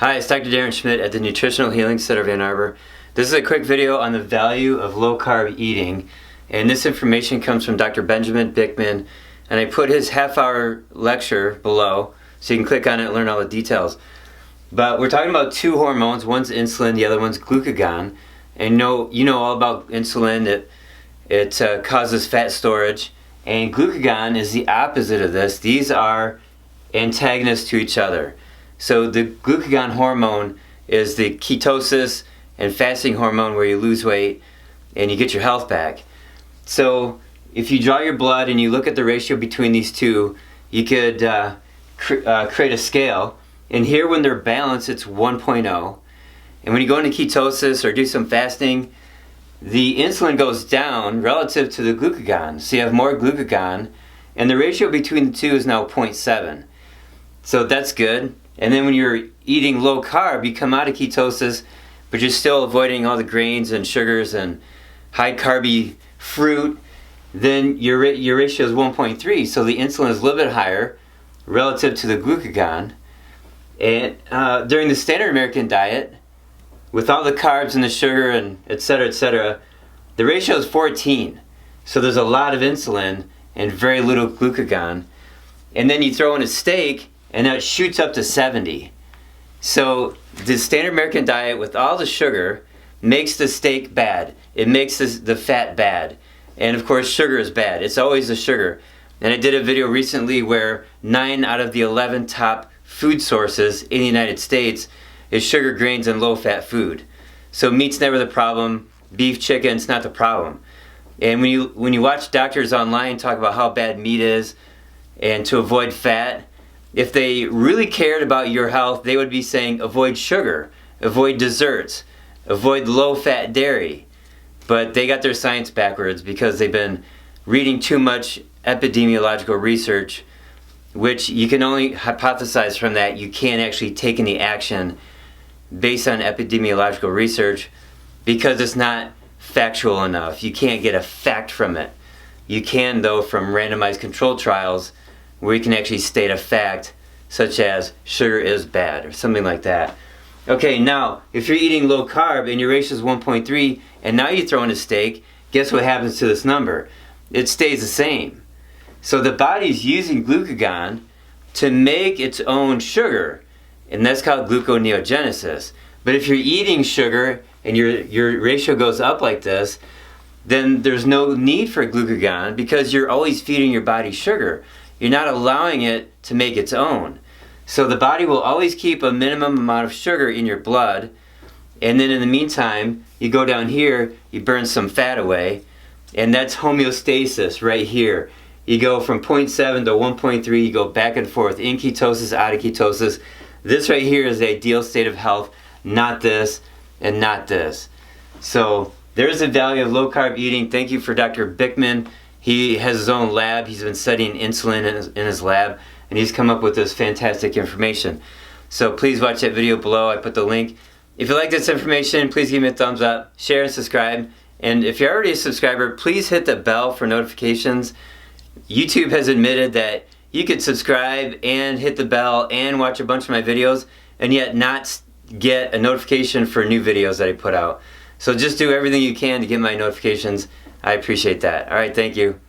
Hi, it's Dr. Darren Schmidt at the Nutritional Healing Center of Ann Arbor. This is a quick video on the value of low-carb eating, and this information comes from Dr. Benjamin Bikman, and I put his half-hour lecture below so you can click on it and learn all the details. But we're talking about two hormones. One's insulin, the other one's glucagon. And you know all about insulin. It causes fat storage, and glucagon is the opposite of this. These are antagonists to each other. So the glucagon hormone is the ketosis and fasting hormone where you lose weight and you get your health back. So if you draw your blood and you look at the ratio between these two, you could create a scale. And here when they're balanced, it's 1.0. And when you go into ketosis or do some fasting, the insulin goes down relative to the glucagon. So you have more glucagon, and the ratio between the two is now 0.7. So that's good. And then when you're eating low carb, you come out of ketosis, but you're still avoiding all the grains and sugars and high carby fruit, then your ratio is 1.3. So the insulin is a little bit higher relative to the glucagon. And during the standard American diet, with all the carbs and the sugar and et cetera, the ratio is 14. So there's a lot of insulin and very little glucagon. And then you throw in a steak, and now it shoots up to 70. So the standard American diet with all the sugar makes the steak bad. It makes the fat bad. And of course sugar is bad. It's always the sugar. And I did a video recently where 9 out of the 11 top food sources in the United States is sugar, grains, and low-fat food. So meat's never the problem. Beef, chicken's not the problem. And when you watch doctors online talk about how bad meat is and to avoid fat, if they really cared about your health, they would be saying avoid sugar, avoid desserts, avoid low-fat dairy. But they got their science backwards because they've been reading too much epidemiological research, which you can only hypothesize from that. You can't actually take any action based on epidemiological research because it's not factual enough. You can't get a fact from it. You can, though, from randomized controlled trials where you can actually state a fact such as sugar is bad or something like that. Okay, now if you're eating low carb and your ratio is 1.3 and now you throw in a steak, guess what happens to this number? It stays the same. So the body's using glucagon to make its own sugar, and that's called gluconeogenesis. But if you're eating sugar and your ratio goes up like this, then there's no need for glucagon because you're always feeding your body sugar. You're not allowing it to make its own. So the body will always keep a minimum amount of sugar in your blood, and then in the meantime, you go down here, you burn some fat away, and that's homeostasis right here. You go from 0.7 to 1.3, you go back and forth, in ketosis, out of ketosis. This right here is the ideal state of health, not this and not this. So there's the value of low carb eating. Thank you for Dr. Bikman. He has his own lab. He's been studying insulin in his lab, and he's come up with this fantastic information. So please watch that video below. I put the link. If you like this information, please give me a thumbs up, share and subscribe. And if you're already a subscriber, please hit the bell for notifications. YouTube has admitted that you could subscribe and hit the bell and watch a bunch of my videos and yet not get a notification for new videos that I put out. So just do everything you can to get my notifications. I appreciate that. All right, thank you.